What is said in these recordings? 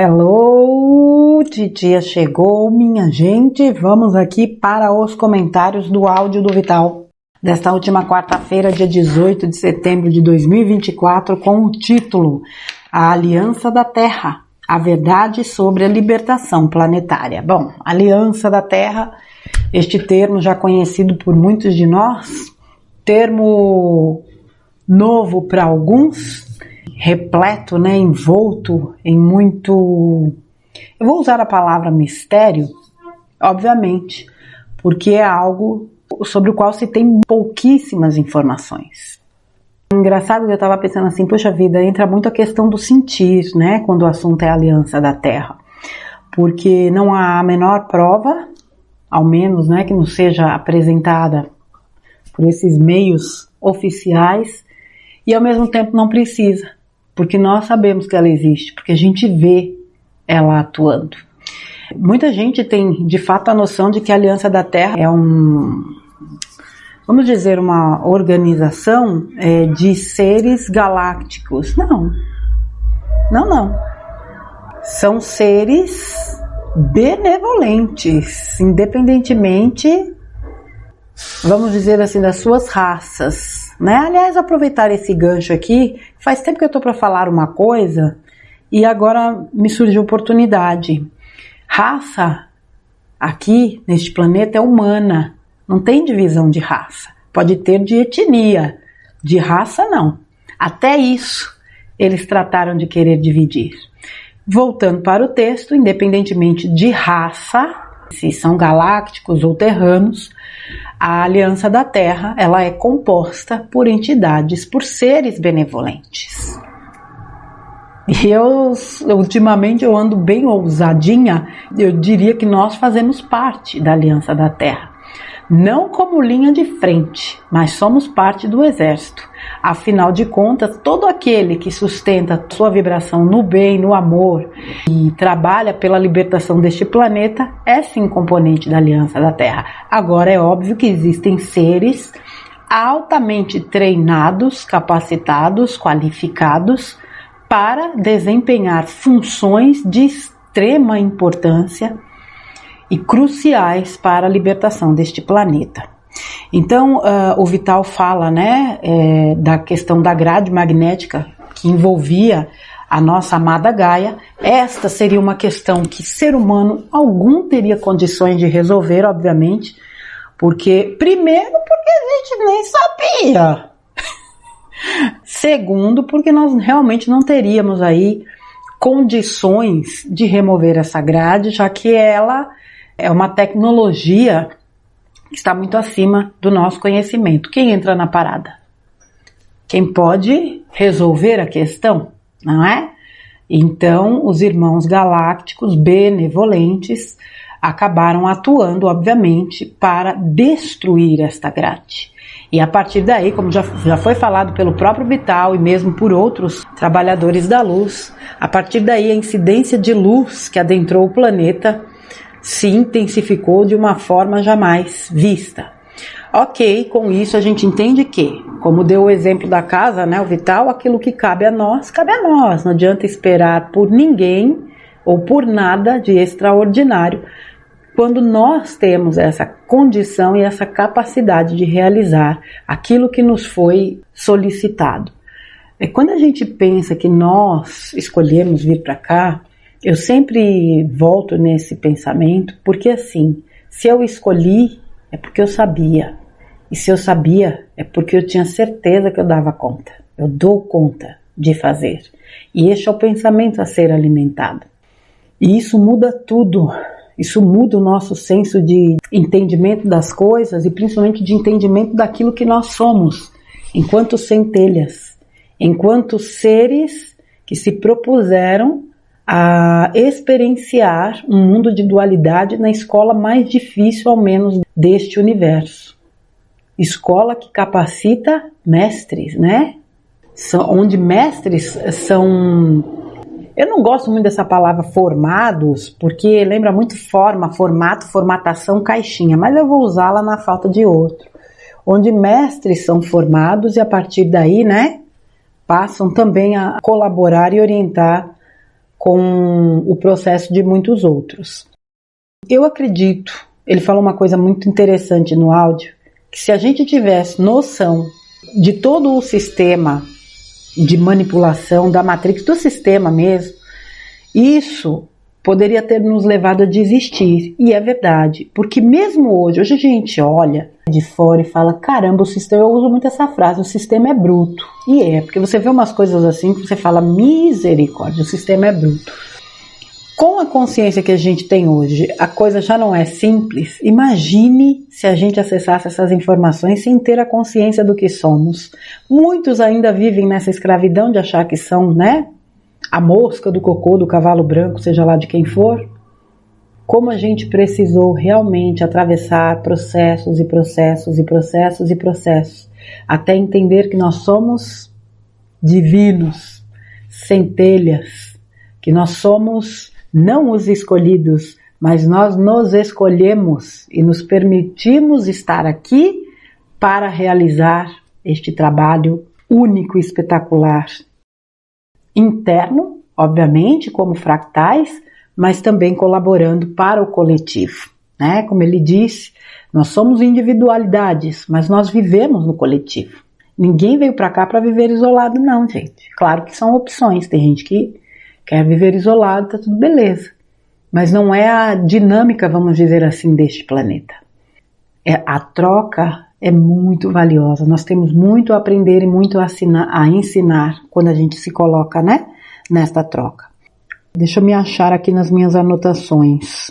Hello, titia chegou, minha gente. Vamos aqui para os comentários do áudio do Vital desta última quarta-feira, dia 18 de setembro de 2024, com o título A Aliança da Terra, a verdade sobre a libertação planetária. Bom, Aliança da Terra, este termo já conhecido por muitos de nós, termo novo para alguns, repleto, envolto em muito... Eu vou usar a palavra mistério, obviamente, porque é algo sobre o qual se tem pouquíssimas informações. Engraçado que eu estava pensando assim, poxa vida, entra muito a questão do sentir, quando o assunto é a Aliança da Terra. Porque não há a menor prova, ao menos, que não seja apresentada por esses meios oficiais, e ao mesmo tempo não precisa. Porque nós sabemos que ela existe, porque a gente vê ela atuando. Muita gente tem, de fato, a noção de que a Aliança da Terra é vamos dizer, uma organização de seres galácticos. Não. São seres benevolentes, independentemente, vamos dizer assim, das suas raças. Aliás, aproveitar esse gancho aqui, faz tempo que eu estou para falar uma coisa e agora me surgiu oportunidade. Raça aqui neste planeta é humana, não tem divisão de raça. Pode ter de etnia, de raça não. Até isso eles trataram de querer dividir. Voltando para o texto, independentemente de raça, se são galácticos ou terranos, a Aliança da Terra, ela é composta por entidades, por seres benevolentes. E ultimamente eu ando bem ousadinha, eu diria que nós fazemos parte da Aliança da Terra. Não como linha de frente, mas somos parte do exército. Afinal de contas, todo aquele que sustenta sua vibração no bem, no amor e trabalha pela libertação deste planeta é sim componente da Aliança da Terra. Agora é óbvio que existem seres altamente treinados, capacitados, qualificados para desempenhar funções de extrema importância e cruciais para a libertação deste planeta. Então, o Vital fala, da questão da grade magnética que envolvia a nossa amada Gaia. Esta seria uma questão que ser humano algum teria condições de resolver, obviamente, primeiro, porque a gente nem sabia. Segundo, porque nós realmente não teríamos aí condições de remover essa grade, já que ela é uma tecnologia que está muito acima do nosso conhecimento. Quem entra na parada? Quem pode resolver a questão, não é? Então, os irmãos galácticos benevolentes acabaram atuando, obviamente, para destruir esta grade. E a partir daí, como já foi falado pelo próprio Vital e mesmo por outros trabalhadores da luz, a partir daí a incidência de luz que adentrou o planeta se intensificou de uma forma jamais vista. Ok, com isso a gente entende que, como deu o exemplo da casa, o Vital, aquilo que cabe a nós, não adianta esperar por ninguém ou por nada de extraordinário, quando nós temos essa condição e essa capacidade de realizar aquilo que nos foi solicitado. Quando a gente pensa que nós escolhemos vir para cá, eu sempre volto nesse pensamento, porque assim, se eu escolhi, é porque eu sabia. E se eu sabia, é porque eu tinha certeza que eu dava conta. Eu dou conta de fazer. E este é o pensamento a ser alimentado. E isso muda tudo. Isso muda o nosso senso de entendimento das coisas e principalmente de entendimento daquilo que nós somos, enquanto centelhas, enquanto seres que se propuseram a experienciar um mundo de dualidade na escola mais difícil, ao menos, deste universo. Escola que capacita mestres, onde mestres são... Eu não gosto muito dessa palavra formados, porque lembra muito formato, formatação, caixinha, mas eu vou usá-la na falta de outro. Onde mestres são formados e a partir daí, passam também a colaborar e orientar com o processo de muitos outros. Eu acredito, ele falou uma coisa muito interessante no áudio, que se a gente tivesse noção de todo o sistema de manipulação da Matrix, do sistema mesmo, isso poderia ter nos levado a desistir. E é verdade, porque mesmo hoje a gente olha de fora e fala, caramba, o sistema, eu uso muito essa frase, o sistema é bruto. E é, porque você vê umas coisas assim que você fala, misericórdia, o sistema é bruto. Com a consciência que a gente tem hoje, a coisa já não é simples. Imagine se a gente acessasse essas informações sem ter a consciência do que somos. Muitos ainda vivem nessa escravidão de achar que são, né? A mosca do cocô, do cavalo branco, seja lá de quem for. Como a gente precisou realmente atravessar processos e processos e processos e processos, até entender que nós somos divinos, centelhas, que nós somos não os escolhidos, mas nós nos escolhemos e nos permitimos estar aqui para realizar este trabalho único e espetacular. Interno, obviamente, como fractais, mas também colaborando para o coletivo, né? Como ele disse, nós somos individualidades, mas nós vivemos no coletivo. Ninguém veio para cá para viver isolado, não, gente. Claro que são opções, tem gente que quer viver isolado, tá tudo beleza. Mas não é a dinâmica, vamos dizer assim, deste planeta. A troca é muito valiosa. Nós temos muito a aprender e muito a ensinar quando a gente se coloca, né, nesta troca. Deixa eu me achar aqui nas minhas anotações.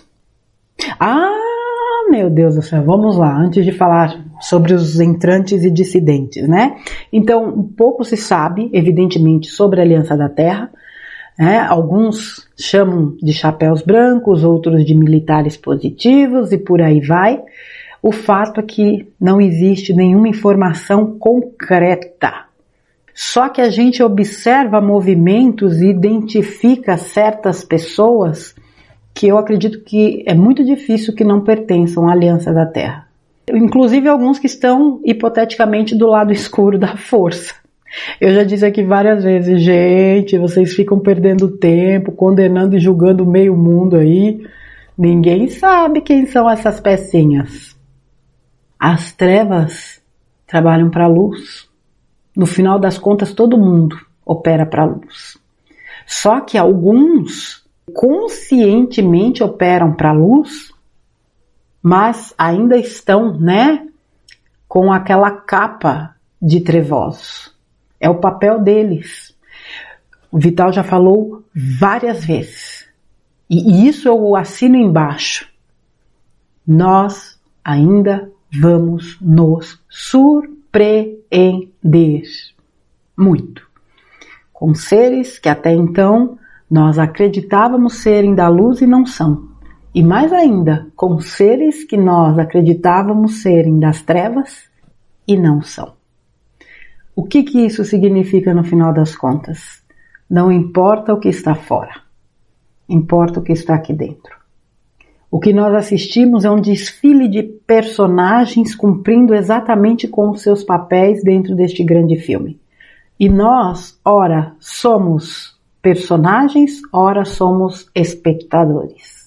Meu Deus do céu, vamos lá, antes de falar sobre os entrantes e dissidentes, né? Então, um pouco se sabe, evidentemente, sobre a Aliança da Terra. Alguns chamam de chapéus brancos, outros de militares positivos e por aí vai. O fato é que não existe nenhuma informação concreta. Só que a gente observa movimentos e identifica certas pessoas que eu acredito que é muito difícil que não pertençam à Aliança da Terra. Inclusive alguns que estão hipoteticamente do lado escuro da força. Eu já disse aqui várias vezes, gente, vocês ficam perdendo tempo, condenando e julgando o meio mundo aí. Ninguém sabe quem são essas pecinhas. As trevas trabalham para a luz. No final das contas, todo mundo opera para a luz. Só que alguns conscientemente operam para a luz, mas ainda estão, né, com aquela capa de trevosos. É o papel deles. O Vital já falou várias vezes. E isso eu assino embaixo. Nós ainda vamos nos surpreender. Muito. Com seres que até então nós acreditávamos serem da luz e não são. E mais ainda, com seres que nós acreditávamos serem das trevas e não são. O que isso significa no final das contas? Não importa o que está fora, importa o que está aqui dentro. O que nós assistimos é um desfile de personagens cumprindo exatamente com os seus papéis dentro deste grande filme. E nós, ora, somos personagens, ora somos espectadores.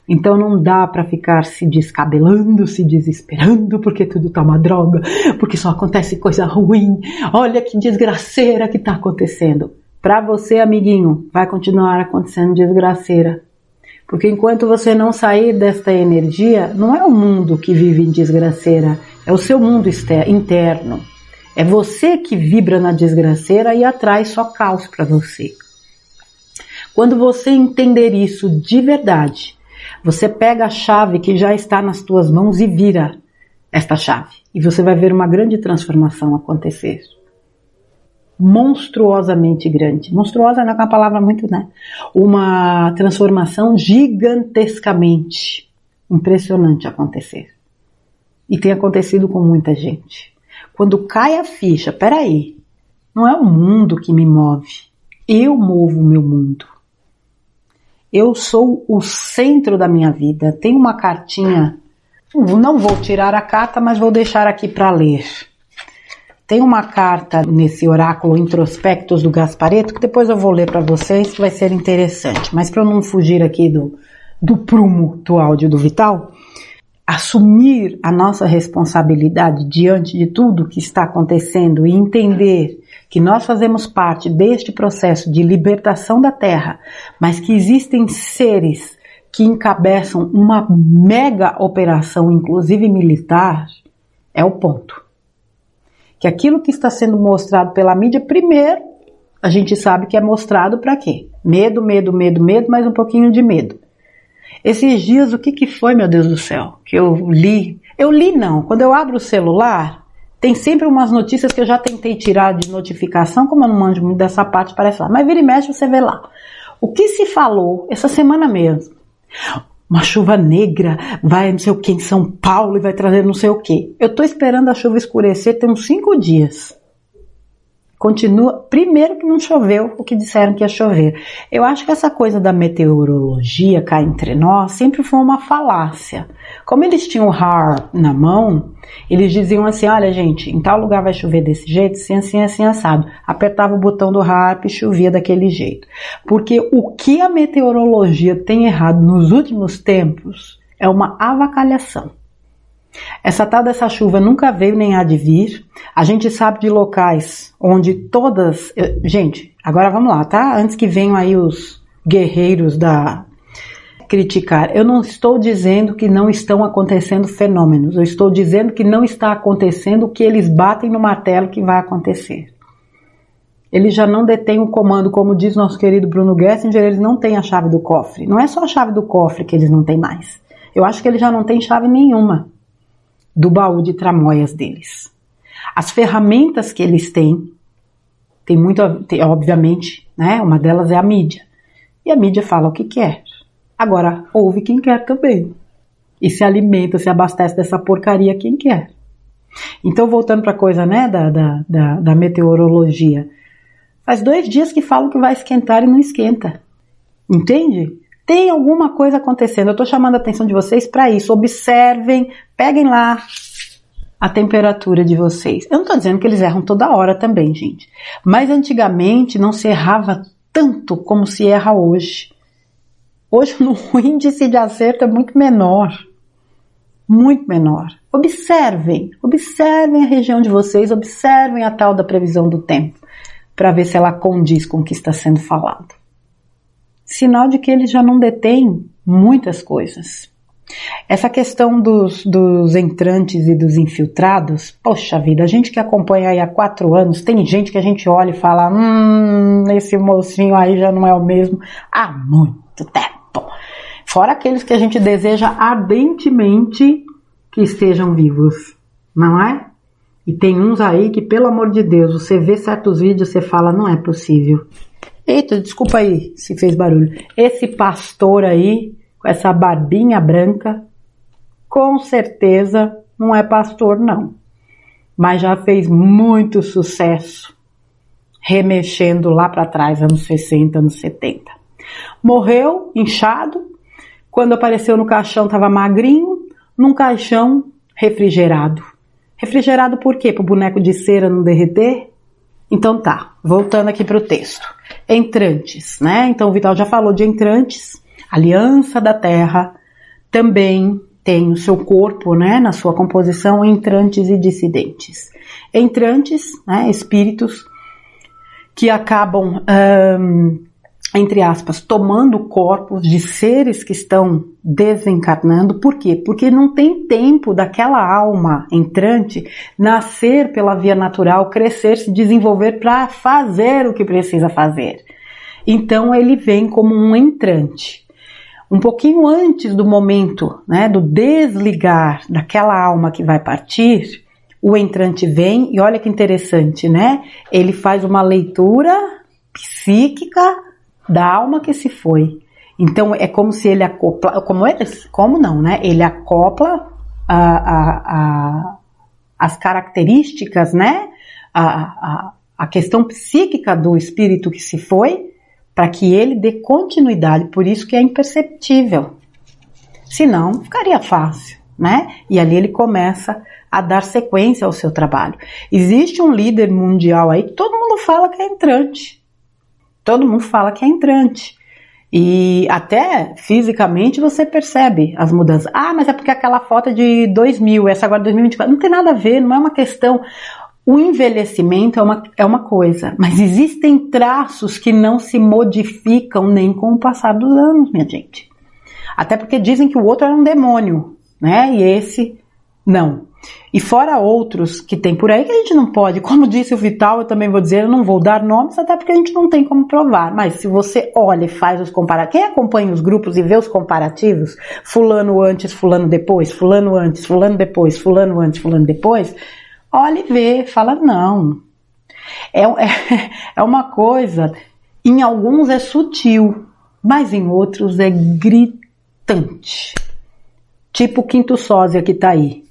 Então não dá para ficar se descabelando, se desesperando, porque tudo tá uma droga, porque só acontece coisa ruim, olha que desgraceira que tá acontecendo. Para você, amiguinho, vai continuar acontecendo desgraceira. Porque enquanto você não sair desta energia, não é o mundo que vive em desgraceira, é o seu mundo interno. É você que vibra na desgraceira e atrai só caos para você. Quando você entender isso de verdade, você pega a chave que já está nas tuas mãos e vira esta chave. E você vai ver uma grande transformação acontecer. Monstruosamente grande. Monstruosa não é uma palavra muito, né? Uma transformação gigantescamente impressionante acontecer. E tem acontecido com muita gente. Quando cai a ficha, peraí, não é o mundo que me move. Eu movo o meu mundo. Eu sou o centro da minha vida. Tem uma cartinha, não vou tirar a carta, mas vou deixar aqui para ler. Tem uma carta nesse oráculo Introspectos do Gasparetto, que depois eu vou ler para vocês, que vai ser interessante. Mas para eu não fugir aqui do prumo do áudio do Vital, assumir a nossa responsabilidade diante de tudo que está acontecendo e entender que nós fazemos parte deste processo de libertação da Terra, mas que existem seres que encabeçam uma mega operação, inclusive militar, é o ponto. Que aquilo que está sendo mostrado pela mídia, primeiro, a gente sabe que é mostrado para quê? Medo, medo, medo, medo, mais um pouquinho de medo. Esses dias, o que foi, meu Deus do céu, que eu li? Eu li não, quando eu abro o celular, tem sempre umas notícias que eu já tentei tirar de notificação, como eu não manjo muito dessa parte, parece lá. Mas vira e mexe, você vê lá. O que se falou essa semana mesmo? Uma chuva negra vai não sei o que em São Paulo e vai trazer não sei o que. Eu tô esperando a chuva escurecer, tem uns 5 dias. Continua, primeiro que não choveu o que disseram que ia chover. Eu acho que essa coisa da meteorologia cá entre nós sempre foi uma falácia. Como eles tinham o HAARP na mão, eles diziam assim, olha gente, em tal lugar vai chover desse jeito, assim, assim, assim, assado. Apertava o botão do HAARP e chovia daquele jeito. Porque o que a meteorologia tem errado nos últimos tempos é uma avacalhação. Essa tal dessa chuva nunca veio nem há de vir. A gente sabe de locais onde todas... Gente, agora vamos lá, tá? Antes que venham aí os guerreiros da criticar. Eu não estou dizendo que não estão acontecendo fenômenos. Eu estou dizendo que não está acontecendo o que eles batem no martelo que vai acontecer. Eles já não detêm o comando, como diz nosso querido Bruno Gessinger, eles não têm a chave do cofre. Não é só a chave do cofre que eles não têm mais. Eu acho que eles já não têm chave nenhuma do baú de tramóias deles. As ferramentas que eles têm, obviamente, né? Uma delas é a mídia. E a mídia fala o que quer. Agora, ouve quem quer também. E se alimenta, se abastece dessa porcaria quem quer. Então, voltando para a coisa, né, da meteorologia. Faz 2 dias que falam que vai esquentar e não esquenta. Entende? Tem alguma coisa acontecendo. Eu estou chamando a atenção de vocês para isso. Observem, peguem lá a temperatura de vocês. Eu não estou dizendo que eles erram toda hora também, gente. Mas antigamente não se errava tanto como se erra hoje. Hoje o índice de acerto é muito menor. Muito menor. Observem a região de vocês, observem a tal da previsão do tempo, para ver se ela condiz com o que está sendo falado. Sinal de que eles já não detêm muitas coisas. Essa questão dos entrantes e dos infiltrados, poxa vida, a gente que acompanha aí há 4 anos, tem gente que a gente olha e fala, esse mocinho aí já não é o mesmo há muito tempo. Fora aqueles que a gente deseja ardentemente que estejam vivos, não é? E tem uns aí que, pelo amor de Deus, você vê certos vídeos e você fala, não é possível. Eita, desculpa aí se fez barulho. Esse pastor aí, com essa barbinha branca, com certeza não é pastor não. Mas já fez muito sucesso, remexendo lá para trás, anos 60, anos 70. Morreu, inchado, quando apareceu no caixão estava magrinho, num caixão refrigerado. Refrigerado por quê? Para o boneco de cera não derreter? Então tá, voltando aqui para o texto. Entrantes, né? Então o Vital já falou de entrantes. Aliança da Terra também tem o seu corpo, né, na sua composição, entrantes e dissidentes. Entrantes, né, espíritos que acabam, entre aspas, tomando corpos de seres que estão desencarnando. Por quê? Porque não tem tempo daquela alma entrante nascer pela via natural, crescer, se desenvolver para fazer o que precisa fazer. Então ele vem como um entrante. Um pouquinho antes do momento, né, do desligar daquela alma que vai partir, o entrante vem e olha que interessante, né? Ele faz uma leitura psíquica da alma que se foi. Então é como se ele acopla, como não, né? Ele acopla as características, né? A questão psíquica do espírito que se foi, para que ele dê continuidade. Por isso que é imperceptível. Senão ficaria fácil. né? E ali ele começa a dar sequência ao seu trabalho. Existe um líder mundial aí que todo mundo fala que é entrante. Todo mundo fala que é entrante. E até fisicamente você percebe as mudanças. Ah, mas é porque aquela foto é de 2000, essa agora é 2024. Não tem nada a ver, não é uma questão. O envelhecimento é uma coisa, mas existem traços que não se modificam nem com o passar dos anos, minha gente. Até porque dizem que o outro era um demônio, né? E esse não. E fora outros que tem por aí que a gente não pode, como disse o Vital, eu também vou dizer, eu não vou dar nomes, até porque a gente não tem como provar, mas se você olha e faz os comparativos, quem acompanha os grupos e vê os comparativos, fulano antes, fulano depois, fulano antes, fulano depois, fulano antes, fulano depois, olha e vê, fala não, é uma coisa, em alguns é sutil, mas em outros é gritante, tipo o quinto sósia que tá aí.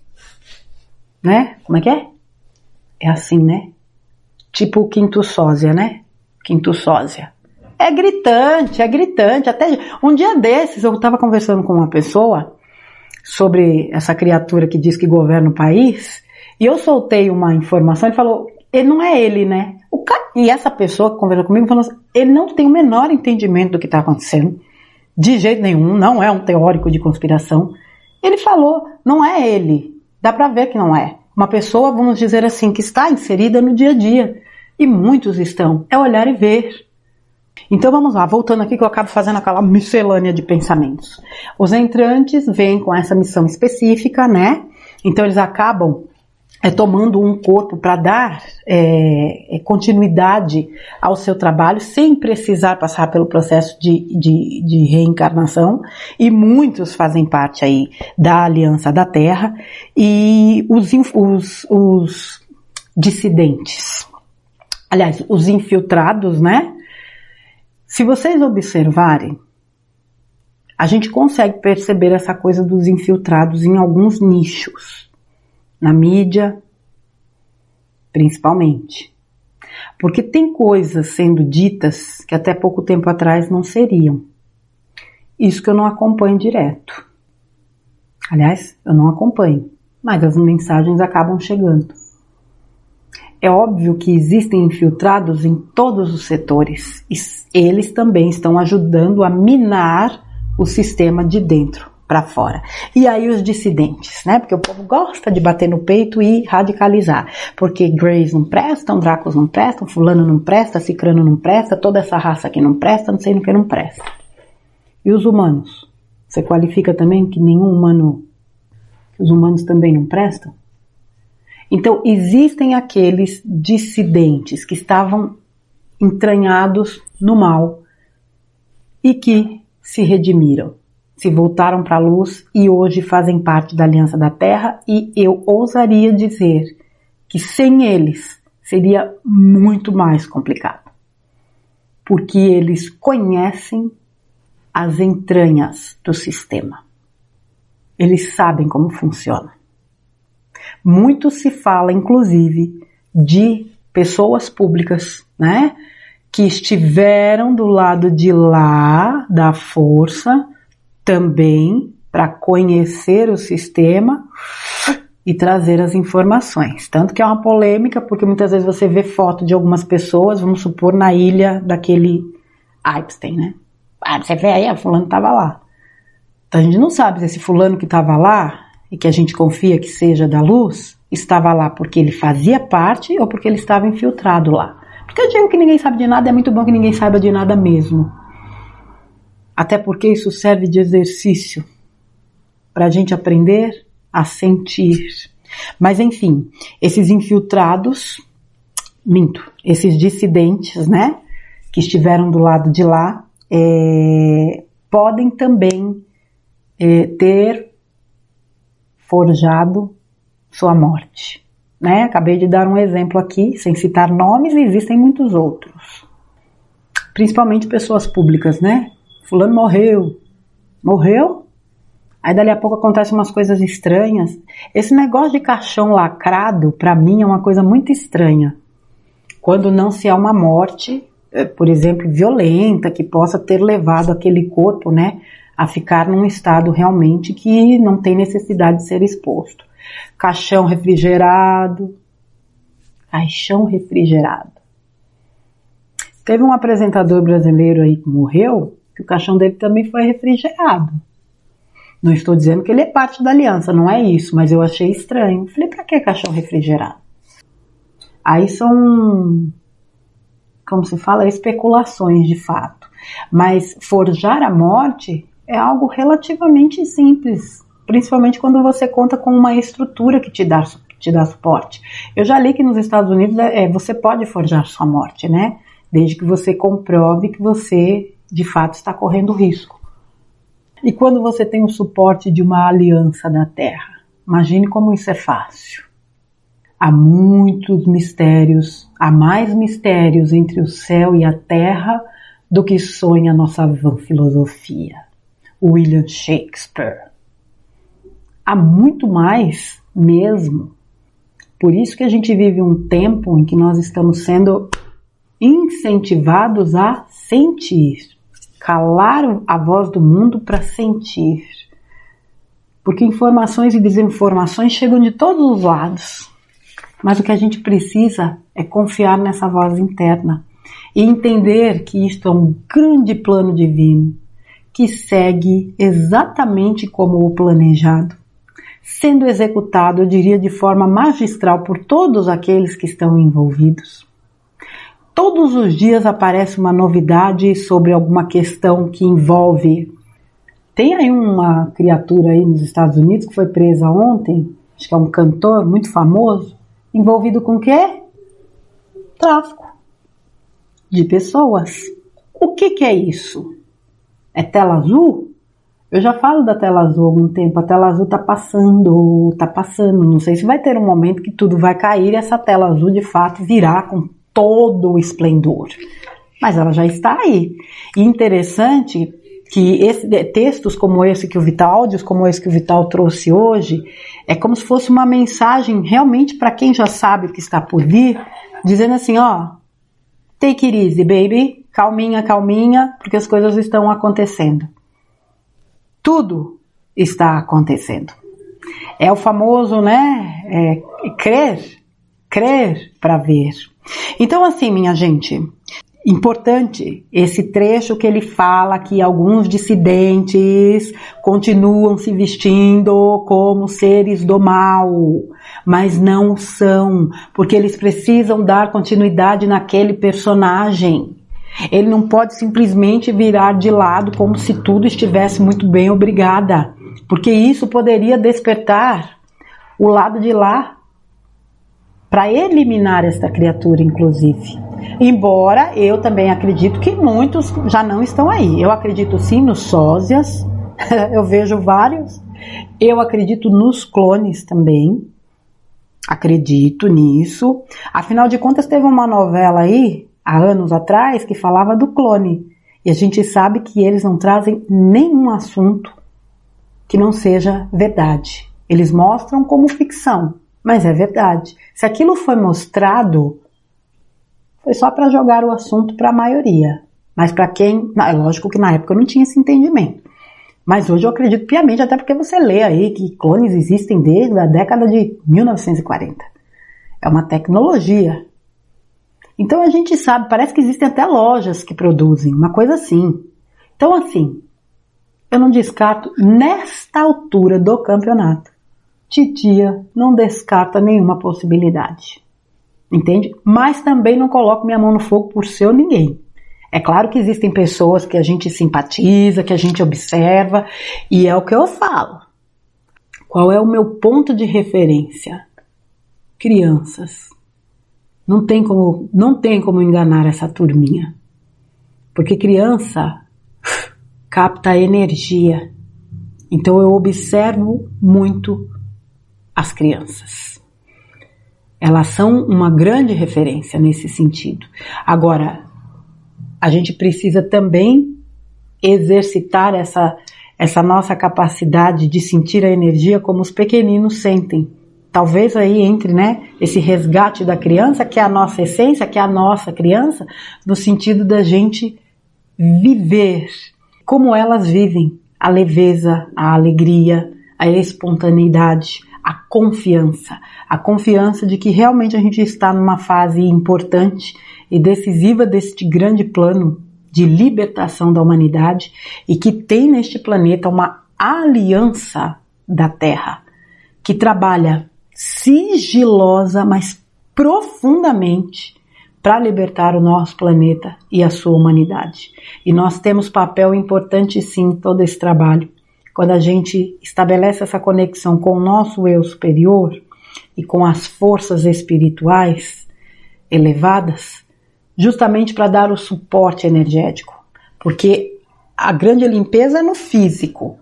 Né? Como é que é? É assim, né? Tipo o quinto sósia, né? Quinto sósia. É gritante. Até um dia desses eu estava conversando com uma pessoa sobre essa criatura que diz que governa o país e eu soltei uma informação e falou, ele não é ele, né? E essa pessoa que conversou comigo falou assim, ele não tem o menor entendimento do que está acontecendo. De jeito nenhum, não é um teórico de conspiração. Ele falou, não é ele. Dá para ver que não é. Uma pessoa, vamos dizer assim, que está inserida no dia a dia. E muitos estão. É olhar e ver. Então vamos lá, voltando aqui que eu acabo fazendo aquela miscelânea de pensamentos. Os entrantes vêm com essa missão específica, né? Então eles acabam tomando um corpo para dar continuidade ao seu trabalho sem precisar passar pelo processo de reencarnação, e muitos fazem parte aí da Aliança da Terra, e os dissidentes, aliás, os infiltrados, né? Se vocês observarem, a gente consegue perceber essa coisa dos infiltrados em alguns nichos. Na mídia, principalmente. Porque tem coisas sendo ditas que até pouco tempo atrás não seriam. Isso que eu não acompanho direto. Aliás, eu não acompanho, mas as mensagens acabam chegando. É óbvio que existem infiltrados em todos os setores. E eles também estão ajudando a minar o sistema de dentro para fora. E aí os dissidentes, né? Porque o povo gosta de bater no peito e radicalizar. Porque Greys não prestam, Dracos não prestam, fulano não presta, cicrano não presta, toda essa raça aqui não presta, não sei no que não presta. E os humanos? Você qualifica também que nenhum humano, que os humanos também não prestam? Então existem aqueles dissidentes que estavam entranhados no mal e que se redimiram. Se voltaram para a luz e hoje fazem parte da Aliança da Terra, e eu ousaria dizer que sem eles seria muito mais complicado. Porque eles conhecem as entranhas do sistema. Eles sabem como funciona. Muito se fala, inclusive, de pessoas públicas, né, que estiveram do lado de lá da força, também para conhecer o sistema e trazer as informações. Tanto que é uma polêmica, porque muitas vezes você vê foto de algumas pessoas, vamos supor, na ilha daquele Epstein, né? Ah, você vê aí, a fulano estava lá. Então a gente não sabe se esse fulano que estava lá, e que a gente confia que seja da luz, estava lá porque ele fazia parte ou porque ele estava infiltrado lá. Porque eu digo que ninguém sabe de nada, é muito bom que ninguém saiba de nada mesmo. Até porque isso serve de exercício para a gente aprender a sentir. Mas enfim, esses infiltrados, esses dissidentes, né, que estiveram do lado de lá, podem também ter forjado sua morte. Né? Acabei de dar um exemplo aqui, sem citar nomes, e existem muitos outros. Principalmente pessoas públicas, né? Fulano morreu, aí dali a pouco acontecem umas coisas estranhas. Esse negócio de caixão lacrado, para mim, é uma coisa muito estranha. Quando não se há uma morte, por exemplo, violenta, que possa ter levado aquele corpo, né, a ficar num estado realmente que não tem necessidade de ser exposto. Caixão refrigerado. Teve um apresentador brasileiro aí que morreu, que o caixão dele também foi refrigerado. Não estou dizendo que ele é parte da aliança, não é isso, mas eu achei estranho. Falei, pra que caixão refrigerado? Aí são, como se fala, especulações de fato. Mas forjar a morte é algo relativamente simples, principalmente quando você conta com uma estrutura que te dá suporte. Eu já li que nos Estados Unidos você pode forjar sua morte, né? Desde que você comprove que você, de fato, está correndo risco. E quando você tem o suporte de uma aliança da Terra, imagine como isso é fácil. Há muitos mistérios, há mais mistérios entre o céu e a terra do que sonha a nossa vã filosofia. William Shakespeare. Há muito mais mesmo. Por isso que a gente vive um tempo em que nós estamos sendo incentivados a sentir. Calar a voz do mundo para sentir. Porque informações e desinformações chegam de todos os lados. Mas o que a gente precisa é confiar nessa voz interna e entender que isto é um grande plano divino que segue exatamente como o planejado, sendo executado, eu diria, de forma magistral por todos aqueles que estão envolvidos. Todos os dias aparece uma novidade sobre alguma questão que envolve... Tem aí uma criatura aí nos Estados Unidos que foi presa ontem, acho que é um cantor muito famoso, envolvido com o quê? Tráfico de pessoas. O que é isso? É tela azul? Eu já falo da tela azul há algum tempo. A tela azul tá passando. Não sei se vai ter um momento que tudo vai cair e essa tela azul de fato virá com todo o esplendor. Mas ela já está aí. E interessante que textos como esse que o Vital, áudios como esse que o Vital trouxe hoje, é como se fosse uma mensagem realmente para quem já sabe o que está por vir, dizendo assim, ó, take it easy, baby, calminha, calminha, porque as coisas estão acontecendo. Tudo está acontecendo. É o famoso, né, crer para ver. Então assim, minha gente, importante esse trecho que ele fala que alguns dissidentes continuam se vestindo como seres do mal, mas não são, porque eles precisam dar continuidade naquele personagem. Ele não pode simplesmente virar de lado como se tudo estivesse muito bem, obrigada, porque isso poderia despertar o lado de lá para eliminar esta criatura, inclusive. Embora eu também acredito que muitos já não estão aí. Eu acredito sim nos sósias, eu vejo vários. Eu acredito nos clones também. Acredito nisso. Afinal de contas, teve uma novela aí, há anos atrás, que falava do clone. E a gente sabe que eles não trazem nenhum assunto que não seja verdade. Eles mostram como ficção, mas é verdade. Se aquilo foi mostrado, foi só para jogar o assunto para a maioria. Mas para quem... É lógico que na época eu não tinha esse entendimento. Mas hoje eu acredito piamente, até porque você lê aí que clones existem desde a década de 1940. É uma tecnologia. Então a gente sabe, parece que existem até lojas que produzem, uma coisa assim. Então assim, eu não descarto nesta altura do campeonato. Titia não descarta nenhuma possibilidade. Entende? Mas também não coloco minha mão no fogo por ser ou ninguém. É claro que existem pessoas que a gente simpatiza, que a gente observa, e é o que eu falo. Qual é o meu ponto de referência? Crianças. Não tem como enganar essa turminha. Porque criança capta energia. Então eu observo muito as crianças. Elas são uma grande referência nesse sentido. Agora, a gente precisa também exercitar essa nossa capacidade de sentir a energia como os pequeninos sentem. Talvez aí entre, né, esse resgate da criança, que é a nossa essência, que é a nossa criança, no sentido da gente viver como elas vivem. a leveza, a alegria, a espontaneidade, a confiança de que realmente a gente está numa fase importante e decisiva deste grande plano de libertação da humanidade e que tem neste planeta uma aliança da Terra que trabalha sigilosa, mas profundamente para libertar o nosso planeta e a sua humanidade. E nós temos papel importante sim em todo esse trabalho. Quando a gente estabelece essa conexão com o nosso eu superior e com as forças espirituais elevadas, justamente para dar o suporte energético. Porque a grande limpeza é no físico,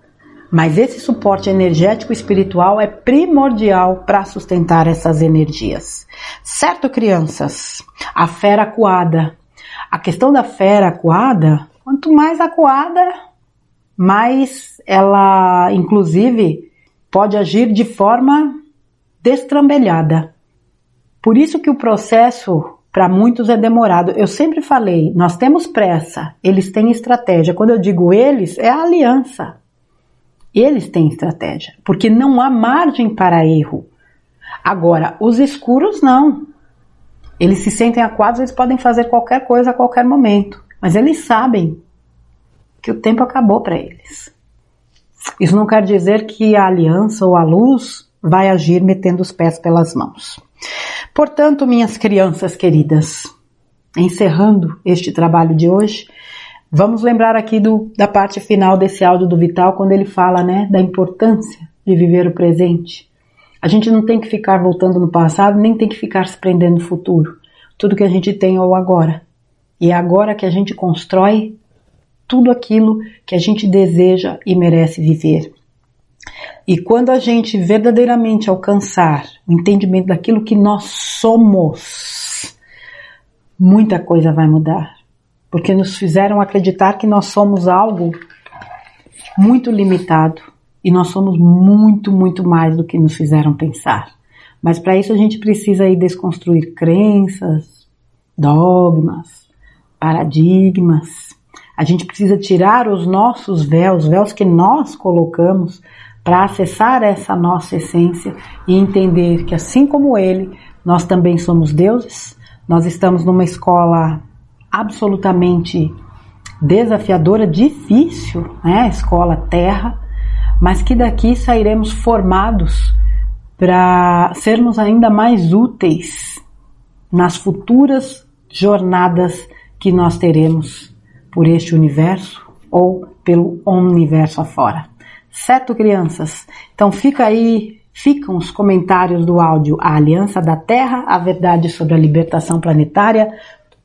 mas esse suporte energético e espiritual é primordial para sustentar essas energias. Certo, crianças? A fera acuada. A questão da fera acuada, quanto mais acuada, mais ela, inclusive, pode agir de forma destrambelhada. Por isso que o processo, para muitos, é demorado. Eu sempre falei, nós temos pressa, eles têm estratégia. Quando eu digo eles, é a aliança. Eles têm estratégia, porque não há margem para erro. Agora, os escuros não. Eles se sentem acuados, eles podem fazer qualquer coisa a qualquer momento. Mas eles sabem que o tempo acabou para eles. Isso não quer dizer que a aliança ou a luz vai agir metendo os pés pelas mãos. Portanto, minhas crianças queridas, encerrando este trabalho de hoje, vamos lembrar aqui da parte final desse áudio do Vital, quando ele fala, né, da importância de viver o presente. A gente não tem que ficar voltando no passado, nem tem que ficar se prendendo no futuro. Tudo que a gente tem é o agora. E é agora que a gente constrói tudo aquilo que a gente deseja e merece viver. E quando a gente verdadeiramente alcançar o entendimento daquilo que nós somos, muita coisa vai mudar. Porque nos fizeram acreditar que nós somos algo muito limitado. E nós somos muito, muito mais do que nos fizeram pensar. Mas para isso a gente precisa ir desconstruir crenças, dogmas, paradigmas. A gente precisa tirar os nossos véus que nós colocamos para acessar essa nossa essência e entender que assim como ele, nós também somos deuses. Nós estamos numa escola absolutamente desafiadora, difícil, né? Escola Terra, mas que daqui sairemos formados para sermos ainda mais úteis nas futuras jornadas que nós teremos por este universo ou pelo universo afora. Certo, crianças? Então ficam os comentários do áudio A Aliança da Terra, a verdade sobre a libertação planetária,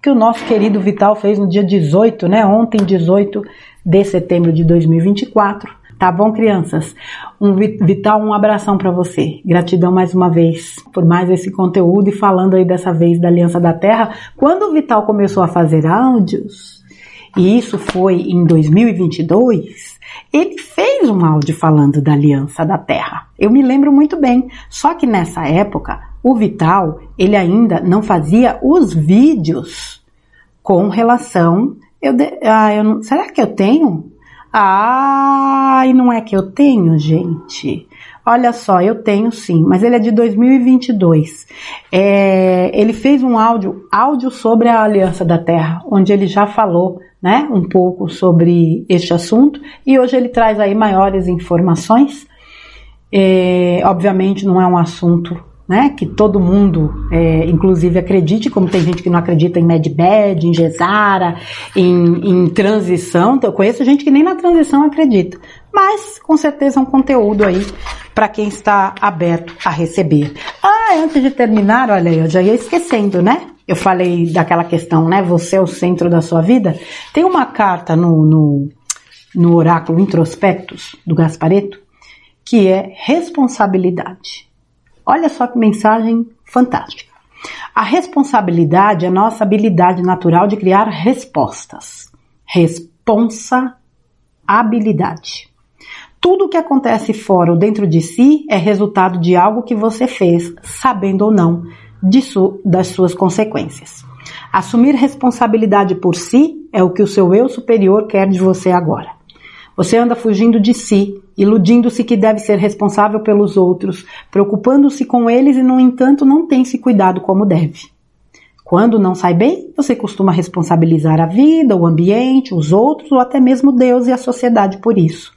que o nosso querido Vital fez no dia 18, né? Ontem, 18 de setembro de 2024. Tá bom, crianças? Vital, um abração para você. Gratidão mais uma vez por mais esse conteúdo e falando aí dessa vez da Aliança da Terra. Quando o Vital começou a fazer áudios, e isso foi em 2022, ele fez um áudio falando da Aliança da Terra. Eu me lembro muito bem. Só que nessa época, o Vital, ele ainda não fazia os vídeos com relação... será que eu tenho? E não é que eu tenho, gente. Olha só, eu tenho sim, mas ele é de 2022. Ele fez um áudio sobre a Aliança da Terra, onde ele já falou, né, um pouco sobre este assunto, e hoje ele traz aí maiores informações. Obviamente não é um assunto, né, que todo mundo, inclusive, acredite, como tem gente que não acredita em Medbed, em Gesara, em transição. Então, eu conheço gente que nem na transição acredita, mas com certeza é um conteúdo aí para quem está aberto a receber. Antes de terminar, olha aí, eu já ia esquecendo, né? Eu falei daquela questão, né? Você é o centro da sua vida. Tem uma carta no oráculo Introspectus, do Gasparetto, que é responsabilidade. Olha só que mensagem fantástica. A responsabilidade é a nossa habilidade natural de criar respostas. Responsabilidade. Tudo o que acontece fora ou dentro de si é resultado de algo que você fez, sabendo ou não, das suas consequências. Assumir responsabilidade por si é o que o seu eu superior quer de você agora. Você anda fugindo de si, iludindo-se que deve ser responsável pelos outros, preocupando-se com eles e, no entanto, não tem se cuidado como deve. Quando não sai bem, você costuma responsabilizar a vida, o ambiente, os outros ou até mesmo Deus e a sociedade por isso.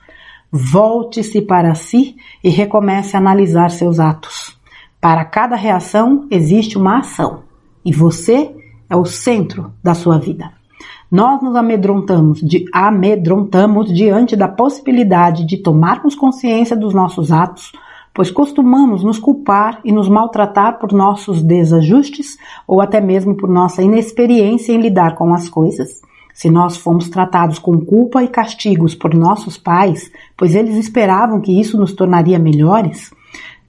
Volte-se para si e recomece a analisar seus atos. Para cada reação existe uma ação e você é o centro da sua vida. Nós nos amedrontamos diante da possibilidade de tomarmos consciência dos nossos atos, pois costumamos nos culpar e nos maltratar por nossos desajustes ou até mesmo por nossa inexperiência em lidar com as coisas. Se nós fomos tratados com culpa e castigos por nossos pais, pois eles esperavam que isso nos tornaria melhores,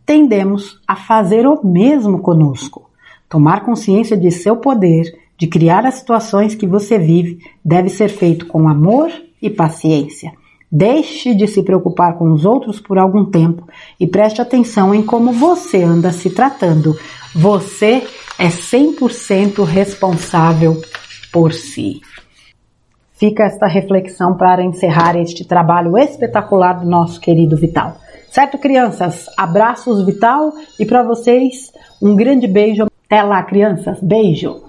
tendemos a fazer o mesmo conosco. Tomar consciência de seu poder, de criar as situações que você vive, deve ser feito com amor e paciência. Deixe de se preocupar com os outros por algum tempo e preste atenção em como você anda se tratando. Você é 100% responsável por si. Fica esta reflexão para encerrar este trabalho espetacular do nosso querido Vital. Certo, crianças? Abraços, Vital, e para vocês um grande beijo. Até lá, crianças. Beijo!